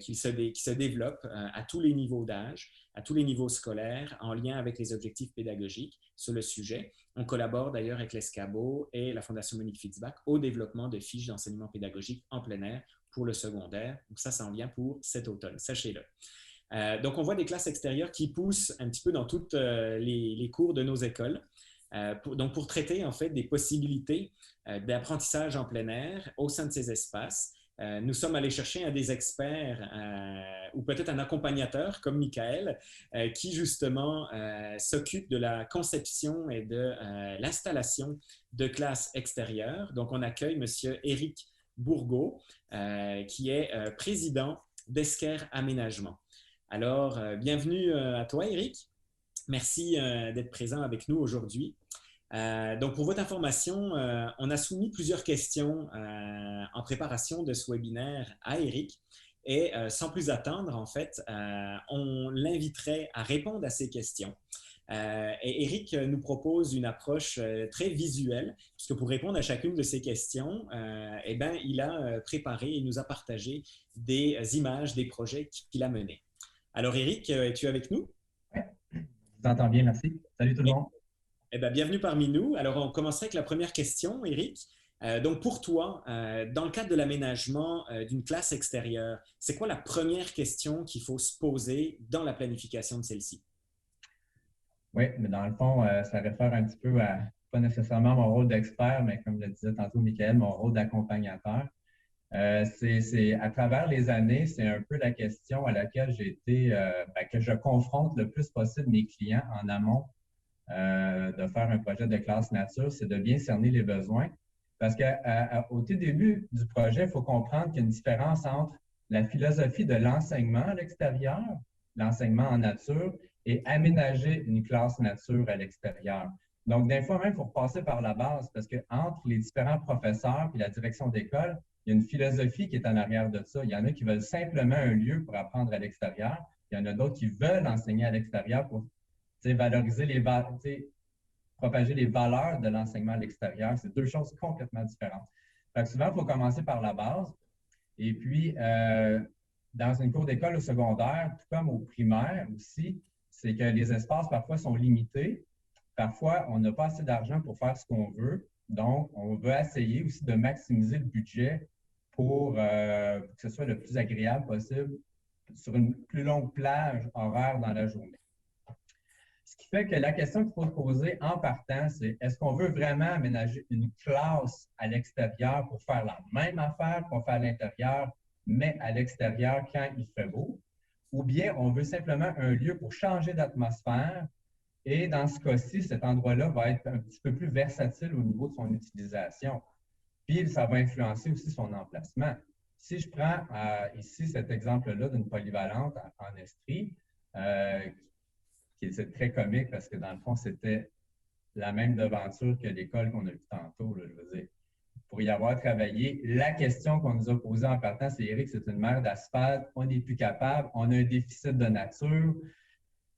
qui se développent à tous les niveaux d'âge, à tous les niveaux scolaires, en lien avec les objectifs pédagogiques sur le sujet. On collabore d'ailleurs avec l'ESCABO et la Fondation Monique Fitzbach au développement de fiches d'enseignement pédagogique en plein air pour le secondaire. Donc ça s'en vient pour cet automne, sachez-le. Donc on voit des classes extérieures qui poussent un petit peu dans toutes les cours de nos écoles. Donc pour traiter en fait des possibilités d'apprentissage en plein air au sein de ces espaces. Nous sommes allés chercher un des experts ou peut-être un accompagnateur comme Michael qui justement s'occupe de la conception et de l'installation de classes extérieures. Donc on accueille M. Éric Bourgault qui est président d'Esquer Aménagement. Alors bienvenue à toi Éric. Merci d'être présent avec nous aujourd'hui. Donc, pour votre information, on a soumis plusieurs questions en préparation de ce webinaire à Éric. Et sans plus attendre, en fait, on l'inviterait à répondre à ces questions. Et Éric nous propose une approche très visuelle, puisque pour répondre à chacune de ces questions, il a préparé et nous a partagé des images des projets qu'il a menés. Alors, Éric, es-tu avec nous? Oui, je vous entends bien, merci. Salut tout le monde. Bienvenue parmi nous. Alors, on commencerait avec la première question, Éric. Donc, pour toi, dans le cadre de l'aménagement d'une classe extérieure, c'est quoi la première question qu'il faut se poser dans la planification de celle-ci? Oui, mais dans le fond, ça réfère un petit peu à pas nécessairement mon rôle d'expert, mais comme le disait tantôt Michael, mon rôle d'accompagnateur. À travers les années, c'est un peu la question à laquelle que je confronte le plus possible mes clients en amont de faire un projet de classe nature, c'est de bien cerner les besoins. Parce qu'au tout début du projet, il faut comprendre qu'il y a une différence entre la philosophie de l'enseignement à l'extérieur, l'enseignement en nature, et aménager une classe nature à l'extérieur. Donc, des fois même, il faut repasser par la base parce qu'entre les différents professeurs et la direction d'école, il y a une philosophie qui est en arrière de ça. Il y en a qui veulent simplement un lieu pour apprendre à l'extérieur. Il y en a d'autres qui veulent enseigner à l'extérieur pour valoriser propager les valeurs de l'enseignement à l'extérieur. C'est deux choses complètement différentes. Fait que souvent, il faut commencer par la base. Et puis, dans une cour d'école au secondaire, tout comme au primaire aussi, c'est que les espaces parfois sont limités. Parfois, on n'a pas assez d'argent pour faire ce qu'on veut. Donc, on veut essayer aussi de maximiser le budget pour que ce soit le plus agréable possible sur une plus longue plage horaire dans la journée. Ce qui fait que la question qu'il faut se poser en partant, c'est est-ce qu'on veut vraiment aménager une classe à l'extérieur pour faire la même affaire qu'on fait à l'intérieur, mais à l'extérieur quand il fait beau? Ou bien on veut simplement un lieu pour changer d'atmosphère et dans ce cas-ci, cet endroit-là va être un petit peu plus versatile au niveau de son utilisation. Puis ça va influencer aussi son emplacement. Si je prends ici cet exemple-là d'une polyvalente en Estrie, qui est très comique parce que dans le fond, c'était la même devanture que l'école qu'on a vue tantôt. Là, je veux dire, pour y avoir travaillé, la question qu'on nous a posée en partant, c'est Éric, c'est une mer d'asphalte, on n'est plus capable, on a un déficit de nature.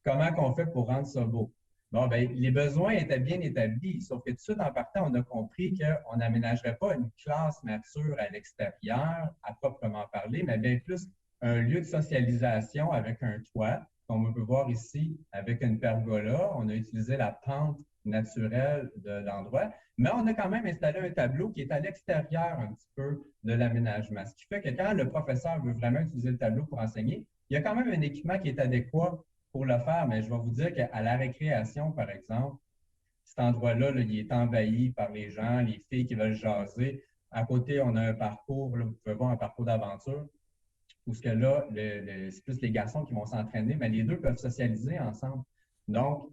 Comment qu'on fait pour rendre ça beau? Bon, bien, les besoins étaient bien établis, sauf que tout de suite en partant, on a compris qu'on n'aménagerait pas une classe nature à l'extérieur, à proprement parler, mais bien plus un lieu de socialisation avec un toit, comme on peut voir ici avec une pergola. On a utilisé la pente naturelle de l'endroit, mais on a quand même installé un tableau qui est à l'extérieur un petit peu de l'aménagement. Ce qui fait que quand le professeur veut vraiment utiliser le tableau pour enseigner, il y a quand même un équipement qui est adéquat pour le faire, mais je vais vous dire qu'à la récréation, par exemple, cet endroit-là, là, il est envahi par les gens, les filles qui veulent jaser. À côté, on a un parcours, là, vous pouvez voir un parcours d'aventure, où ce que là, c'est plus les garçons qui vont s'entraîner, mais les deux peuvent socialiser ensemble. Donc,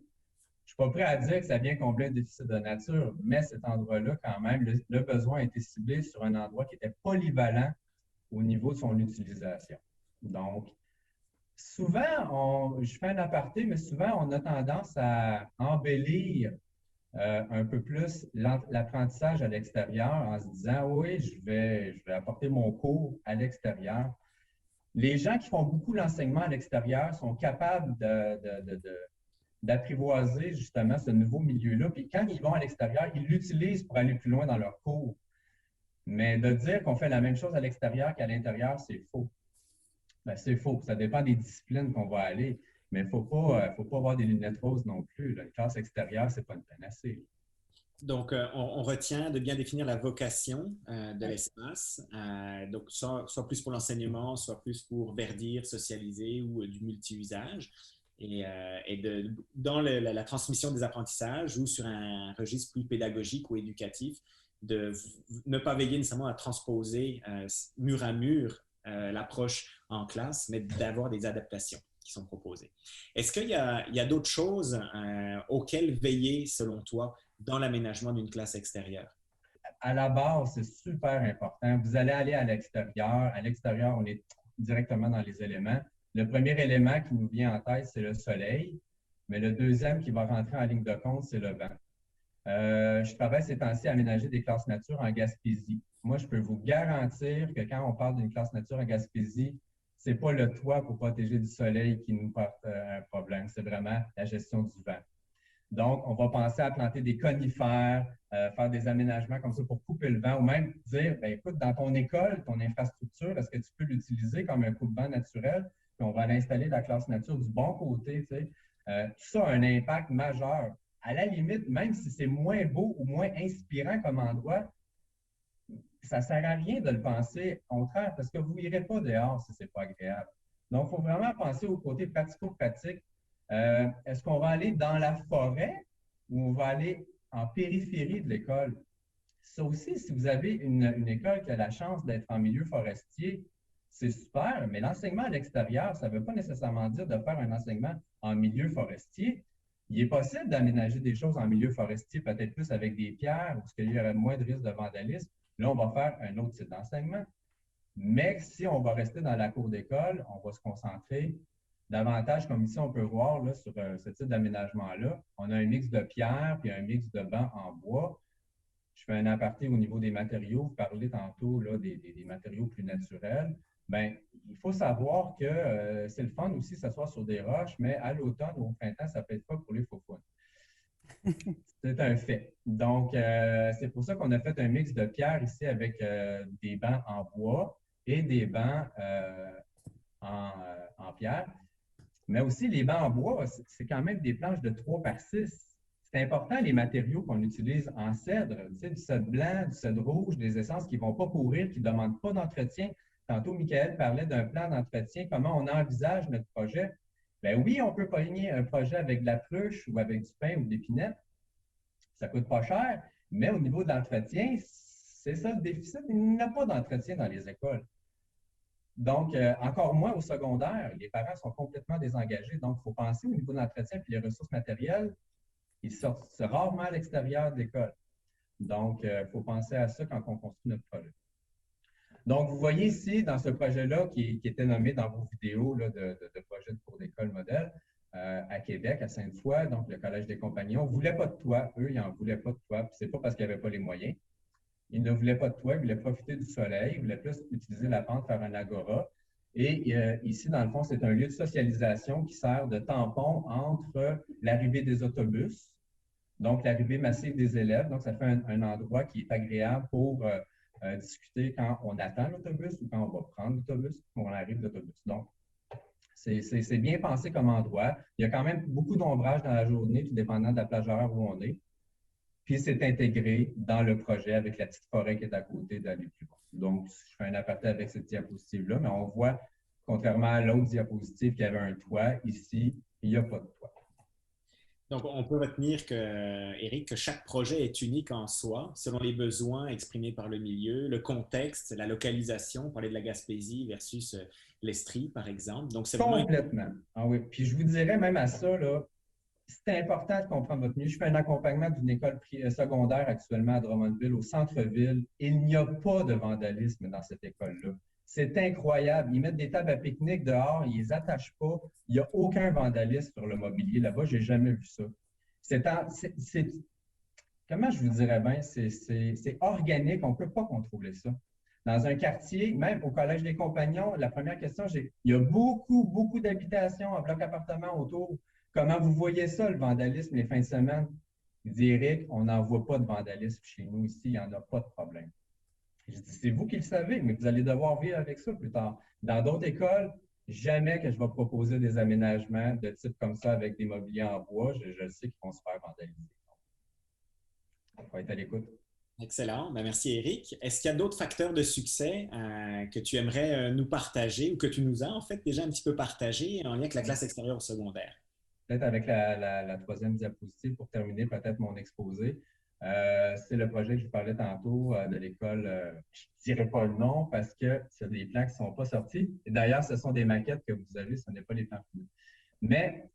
je ne suis pas prêt à dire que ça vient combler un déficit de nature, mais cet endroit-là, quand même, le besoin a été ciblé sur un endroit qui était polyvalent au niveau de son utilisation. Donc, souvent, je fais un aparté, mais souvent, on a tendance à embellir un peu plus l'apprentissage à l'extérieur en se disant, oui, je vais apporter mon cours à l'extérieur. Les gens qui font beaucoup l'enseignement à l'extérieur sont capables d'apprivoiser justement ce nouveau milieu-là. Puis quand ils vont à l'extérieur, ils l'utilisent pour aller plus loin dans leur cours. Mais de dire qu'on fait la même chose à l'extérieur qu'à l'intérieur, c'est faux. Ben, c'est faux. Ça dépend des disciplines qu'on va aller. Mais il ne faut pas avoir des lunettes roses non plus. La classe extérieure, ce n'est pas une panacée. Donc, on retient de bien définir la vocation de l'espace. Donc, soit plus pour l'enseignement, soit plus pour verdir, socialiser ou du multi-usage. Et dans la transmission des apprentissages ou sur un registre plus pédagogique ou éducatif, de ne pas veiller nécessairement à transposer mur à mur l'approche en classe, mais d'avoir des adaptations qui sont proposées. Est-ce qu'il y a d'autres choses auxquelles veiller, selon toi, dans l'aménagement d'une classe extérieure? À la base, c'est super important. Vous allez aller à l'extérieur. À l'extérieur, on est directement dans les éléments. Le premier élément qui nous vient en tête, c'est le soleil. Mais le deuxième qui va rentrer en ligne de compte, c'est le vent. Je travaille ces temps-ci à aménager des classes nature en Gaspésie. Moi, je peux vous garantir que quand on parle d'une classe nature en Gaspésie, ce n'est pas le toit pour protéger du soleil qui nous porte un problème. C'est vraiment la gestion du vent. Donc, on va penser à planter des conifères, faire des aménagements comme ça pour couper le vent, ou même dire, bien, écoute, dans ton école, ton infrastructure, est-ce que tu peux l'utiliser comme un coupe-vent naturel? Puis on va l'installer la classe nature du bon côté. Tu sais. Tout ça a un impact majeur. À la limite, même si c'est moins beau ou moins inspirant comme endroit, ça ne sert à rien de le penser, au contraire, parce que vous n'irez pas dehors si ce n'est pas agréable. Donc, il faut vraiment penser au côté pratico-pratique. Est-ce qu'on va aller dans la forêt ou on va aller en périphérie de l'école. Ça aussi, si vous avez une école qui a la chance d'être en milieu forestier, c'est super, mais l'enseignement à l'extérieur, ça ne veut pas nécessairement dire de faire un enseignement en milieu forestier. Il est possible d'aménager des choses en milieu forestier, peut-être plus avec des pierres, parce qu'il y aurait moins de risques de vandalisme. Là, on va faire un autre type d'enseignement. Mais si on va rester dans la cour d'école, on va se concentrer davantage, comme ici on peut voir là, sur ce type d'aménagement-là. On a un mix de pierre puis un mix de bancs en bois. Je fais un aparté au niveau des matériaux. Vous parlez tantôt là, des matériaux plus naturels. Bien, il faut savoir que c'est le fun aussi de s'asseoir sur des roches, mais à l'automne ou au printemps, ça peut être pas pour les faux-founes. C'est un fait. Donc, c'est pour ça qu'on a fait un mix de pierre ici avec des bancs en bois et des bancs en pierre. Mais aussi, les bancs en bois, c'est quand même des planches de 3x6. C'est important, les matériaux qu'on utilise en cèdre, tu sais, du cèdre blanc, du cèdre rouge, des essences qui ne vont pas pourrir, qui ne demandent pas d'entretien. Tantôt, Michael parlait d'un plan d'entretien, comment on envisage notre projet. Bien oui, on peut pogner un projet avec de la pruche ou avec du pain ou de l'épinette. Ça ne coûte pas cher, mais au niveau de l'entretien, c'est ça le déficit. Il n'y a pas d'entretien dans les écoles. Donc, encore moins au secondaire, les parents sont complètement désengagés. Donc, il faut penser au niveau de l'entretien et les ressources matérielles. Ils sortent rarement à l'extérieur de l'école. Donc, il faut penser à ça quand on construit notre projet. Donc, vous voyez ici, dans ce projet-là, qui était nommé dans vos vidéos là, de projet de cours d'école modèle, à Québec, à Sainte-Foy, donc le Collège des Compagnons, ne voulait pas de toit. Eux, ils n'en voulaient pas de toit. Ce n'est pas parce qu'ils n'avaient pas les moyens. Ils ne voulaient pas de toit, ils voulaient profiter du soleil, ils voulaient plus utiliser la pente, faire un agora. Et ici, dans le fond, c'est un lieu de socialisation qui sert de tampon entre l'arrivée des autobus, donc l'arrivée massive des élèves. Donc, ça fait un endroit qui est agréable pour discuter quand on attend l'autobus ou quand on va prendre l'autobus, quand on arrive l'autobus. Donc, c'est bien pensé comme endroit. Il y a quand même beaucoup d'ombrage dans la journée, tout dépendant de la plage horaire où on est. Puis, c'est intégré dans le projet avec la petite forêt qui est à côté d'aller plus loin. Donc, je fais un aparté avec cette diapositive-là, mais on voit, contrairement à l'autre diapositive qui avait un toit, ici, il n'y a pas de toit. Donc, on peut retenir que, Éric, que chaque projet est unique en soi, selon les besoins exprimés par le milieu, le contexte, la localisation. On parlait de la Gaspésie versus l'Estrie, par exemple. Donc, c'est complètement. Ah oui. Puis, je vous dirais même à ça, là, c'est important de comprendre votre milieu. Je fais un accompagnement d'une école secondaire actuellement à Drummondville, au centre-ville. Il n'y a pas de vandalisme dans cette école-là. C'est incroyable. Ils mettent des tables à pique-nique dehors, ils ne les attachent pas. Il n'y a aucun vandalisme sur le mobilier là-bas. Je n'ai jamais vu ça. Comment je vous dirais bien? C'est organique. On ne peut pas contrôler ça. Dans un quartier, même au Collège des Compagnons, la première question, il y a beaucoup d'habitations en bloc appartement autour. Comment vous voyez ça, le vandalisme, les fins de semaine? Il dit, Éric, on n'en voit pas de vandalisme chez nous ici, il n'y en a pas de problème. Je dis, c'est vous qui le savez, mais vous allez devoir vivre avec ça plus tard. Dans d'autres écoles, jamais que je vais proposer des aménagements de type comme ça avec des mobiliers en bois. Je sais qu'ils vont se faire vandaliser. Il faut être à l'écoute. Excellent. Ben, merci, Éric. Est-ce qu'il y a d'autres facteurs de succès que tu aimerais nous partager ou que tu nous as en fait déjà un petit peu partagé en lien avec la classe extérieure au secondaire? Peut-être avec la troisième diapositive pour terminer peut-être mon exposé. C'est le projet que je vous parlais tantôt de l'école. Je ne dirai pas le nom parce que c'est des plans qui ne sont pas sortis. Et d'ailleurs, ce sont des maquettes que vous avez, ce n'est pas les plans finaux. Mais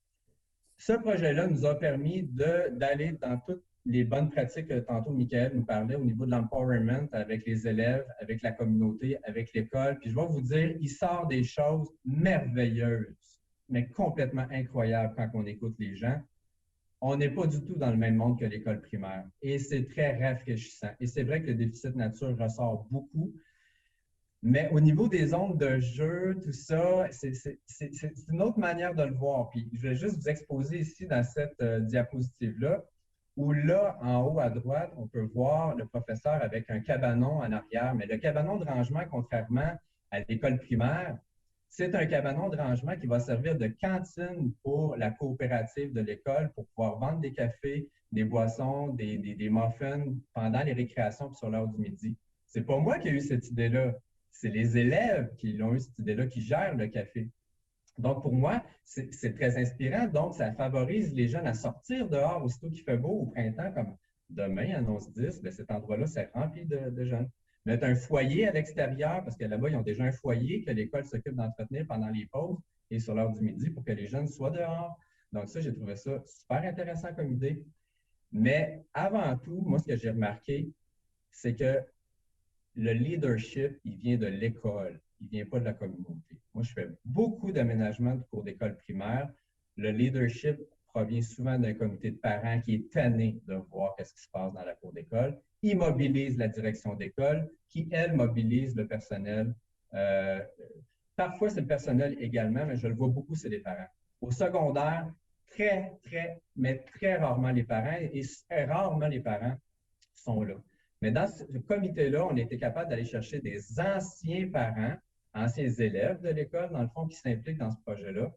ce projet-là nous a permis d'aller dans toutes les bonnes pratiques que tantôt Michael nous parlait au niveau de l'empowerment avec les élèves, avec la communauté, avec l'école. Puis je vais vous dire, il sort des choses merveilleuses, mais complètement incroyables quand on écoute les gens. On n'est pas du tout dans le même monde que l'école primaire. Et c'est très rafraîchissant. Et c'est vrai que le déficit nature ressort beaucoup. Mais au niveau des ondes de jeu, tout ça, c'est une autre manière de le voir. Puis je vais juste vous exposer ici dans cette diapositive-là, où là, en haut à droite, on peut voir le professeur avec un cabanon en arrière. Mais le cabanon de rangement, contrairement à l'école primaire, c'est un cabanon de rangement qui va servir de cantine pour la coopérative de l'école pour pouvoir vendre des cafés, des boissons, des muffins pendant les récréations et sur l'heure du midi. C'est pas moi qui ai eu cette idée-là. C'est les élèves qui l'ont eu cette idée-là, qui gèrent le café. Donc, pour moi, c'est très inspirant. Donc, ça favorise les jeunes à sortir dehors aussitôt qu'il fait beau au printemps, comme Demain, annonce 10, bien, cet endroit-là, c'est rempli de jeunes. Mettre un foyer à l'extérieur, parce que là-bas, ils ont déjà un foyer que l'école s'occupe d'entretenir pendant les pauses et sur l'heure du midi pour que les jeunes soient dehors. Donc ça, j'ai trouvé ça super intéressant comme idée. Mais avant tout, moi, ce que j'ai remarqué, c'est que le leadership, il vient de l'école, il ne vient pas de la communauté. Moi, je fais beaucoup d'aménagements de cours d'école primaire. Le leadership provient souvent d'un comité de parents qui est tanné de voir ce qui se passe dans la cour d'école. Il mobilise la direction d'école, qui, elle, mobilise le personnel. Parfois, c'est le personnel également, mais je le vois beaucoup, c'est les parents. Au secondaire, mais très rarement les parents, et très rarement les parents sont là. Mais dans ce comité-là, on a été capable d'aller chercher des anciens parents, anciens élèves de l'école, dans le fond, qui s'impliquent dans ce projet-là.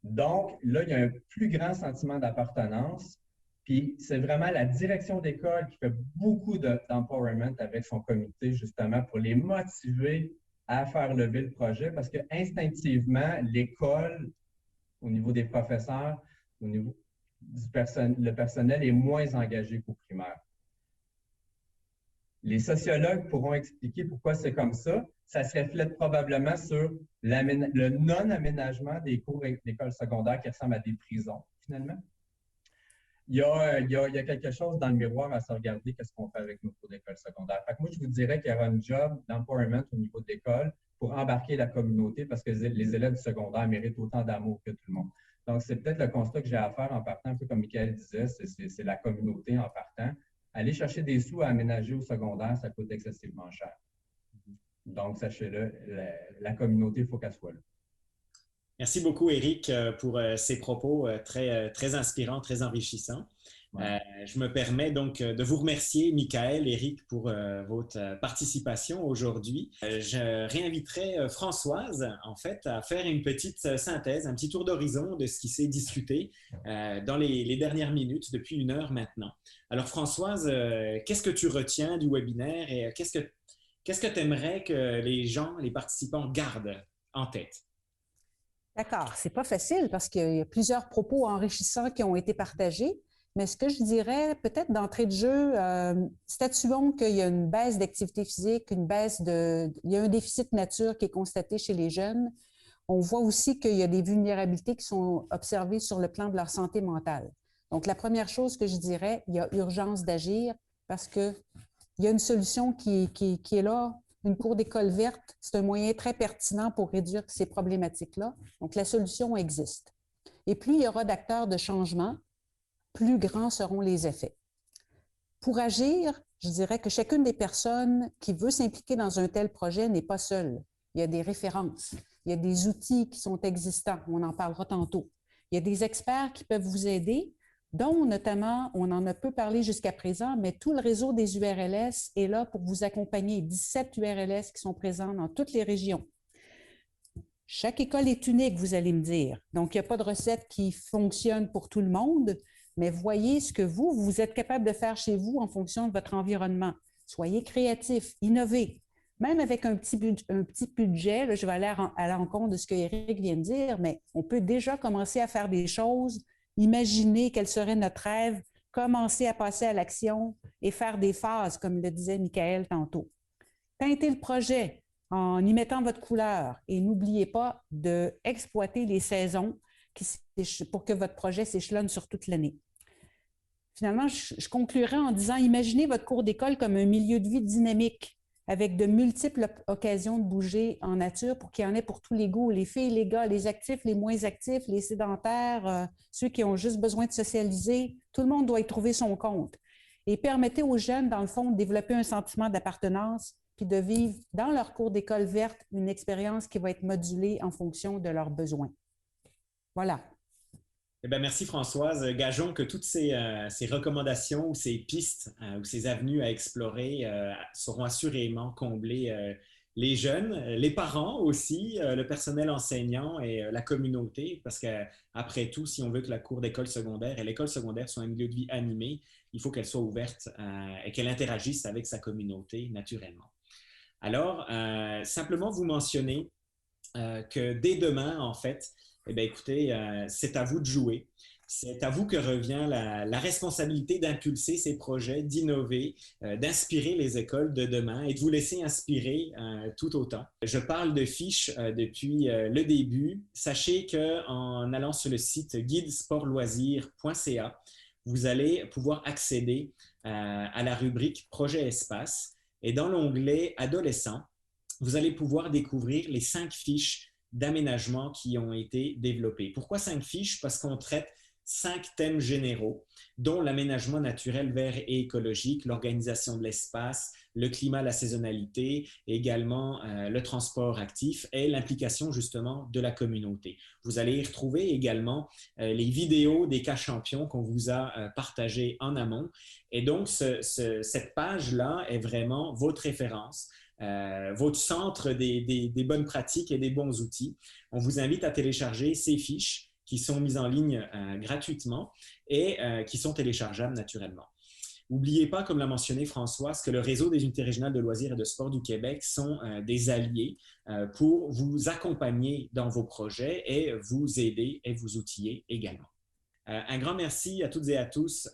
Donc, là, il y a un plus grand sentiment d'appartenance. Puis, c'est vraiment la direction d'école qui fait beaucoup d'empowerment avec son comité, justement, pour les motiver à faire lever le projet, parce que instinctivement, l'école, au niveau des professeurs, au niveau le personnel est moins engagé qu'au primaire. Les sociologues pourront expliquer pourquoi c'est comme ça. Ça se reflète probablement sur le non-aménagement des cours d'école secondaire qui ressemblent à des prisons, finalement. Il y a quelque chose dans le miroir à se regarder, qu'est-ce qu'on fait avec nos cours d'école secondaire. Fait que moi, je vous dirais qu'il y aura un job d'empowerment au niveau de l'école pour embarquer la communauté parce que les élèves du secondaire méritent autant d'amour que tout le monde. Donc, c'est peut-être le constat que j'ai à faire en partant, un peu comme Michael disait, c'est la communauté en partant. Aller chercher des sous à aménager au secondaire, ça coûte excessivement cher. Donc, sachez-le, la communauté, il faut qu'elle soit là. Merci beaucoup, Éric, pour ces propos très inspirants, très enrichissants. Ouais. Je me permets donc de vous remercier, Michael, Éric, pour votre participation aujourd'hui. Je réinviterai Françoise, en fait, à faire une petite synthèse, un petit tour d'horizon de ce qui s'est discuté dans les dernières minutes, depuis 1 heure maintenant. Alors, Françoise, qu'est-ce que tu retiens du webinaire et qu'est-ce que tu aimerais que les gens, les participants gardent en tête? D'accord, c'est pas facile parce qu'il y a plusieurs propos enrichissants qui ont été partagés, mais ce que je dirais, peut-être d'entrée de jeu, statuons qu'il y a une baisse d'activité physique, il y a un déficit nature qui est constaté chez les jeunes. On voit aussi qu'il y a des vulnérabilités qui sont observées sur le plan de leur santé mentale. Donc, la première chose que je dirais, il y a urgence d'agir parce qu'il y a une solution qui est là. Une cour d'école verte, c'est un moyen très pertinent pour réduire ces problématiques-là. Donc, la solution existe. Et plus il y aura d'acteurs de changement, plus grands seront les effets. Pour agir, je dirais que chacune des personnes qui veut s'impliquer dans un tel projet n'est pas seule. Il y a des références, il y a des outils qui sont existants, on en parlera tantôt. Il y a des experts qui peuvent vous aider, dont notamment, on en a peu parlé jusqu'à présent, mais tout le réseau des URLS est là pour vous accompagner. 17 URLS qui sont présents dans toutes les régions. Chaque école est unique, vous allez me dire. Donc, il n'y a pas de recette qui fonctionne pour tout le monde, mais voyez ce que vous êtes capable de faire chez vous en fonction de votre environnement. Soyez créatifs, innovez. Même avec un petit budget, là, je vais aller à l'encontre de ce que Éric vient de dire, mais on peut déjà commencer à faire des choses. Imaginer quel serait notre rêve, commencer à passer à l'action et faire des phases, comme le disait Michael tantôt. Teintez le projet en y mettant votre couleur et n'oubliez pas d'exploiter les saisons pour que votre projet s'échelonne sur toute l'année. Finalement, je conclurai en disant, imaginez votre cours d'école comme un milieu de vie dynamique avec de multiples occasions de bouger en nature pour qu'il y en ait pour tous les goûts, les filles, les gars, les actifs, les moins actifs, les sédentaires, ceux qui ont juste besoin de socialiser. Tout le monde doit y trouver son compte. Et permettez aux jeunes, dans le fond, de développer un sentiment d'appartenance puis de vivre dans leur cours d'école verte une expérience qui va être modulée en fonction de leurs besoins. Voilà. Eh bien, merci Françoise. Gageons que toutes ces recommandations ou ces pistes ou ces avenues à explorer sauront assurément combler les jeunes, les parents aussi, le personnel enseignant et la communauté, parce qu'après tout, si on veut que la cour d'école secondaire et l'école secondaire soit un milieu de vie animé, il faut qu'elle soit ouverte et qu'elle interagisse avec sa communauté naturellement. Alors, simplement vous mentionner que dès demain, en fait, eh bien, écoutez, c'est à vous de jouer. C'est à vous que revient la responsabilité d'impulser ces projets, d'innover, d'inspirer les écoles de demain et de vous laisser inspirer tout autant. Je parle de fiches depuis le début. Sachez qu'en allant sur le site guidesportloisirs.ca, vous allez pouvoir accéder à la rubrique Projet Espace. Et dans l'onglet Adolescents, vous allez pouvoir découvrir les 5 fiches d'aménagement qui ont été développées. Pourquoi 5 fiches? Parce qu'on traite 5 thèmes généraux, dont l'aménagement naturel, vert et écologique, l'organisation de l'espace, le climat, la saisonnalité, également le transport actif et l'implication justement de la communauté. Vous allez y retrouver également les vidéos des cas champions qu'on vous a partagées en amont. Et donc, cette page-là est vraiment votre référence, votre centre des bonnes pratiques et des bons outils. On vous invite à télécharger ces fiches qui sont mises en ligne gratuitement et qui sont téléchargeables naturellement. N'oubliez pas, comme l'a mentionné Françoise, que le réseau des unités régionales de loisirs et de sport du Québec sont des alliés pour vous accompagner dans vos projets et vous aider et vous outiller également. Un grand merci à toutes et à tous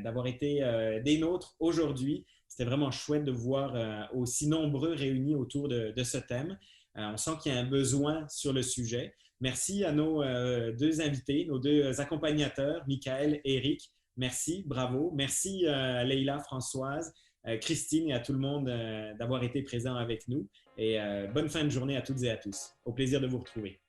d'avoir été des nôtres aujourd'hui. C'était vraiment chouette de vous voir aussi nombreux réunis autour de ce thème. On sent qu'il y a un besoin sur le sujet. Merci à nos 2 invités, nos 2 accompagnateurs, Michael et Eric. Merci, bravo. Merci Leïla, Françoise, Christine et à tout le monde d'avoir été présents avec nous. Et bonne fin de journée à toutes et à tous. Au plaisir de vous retrouver.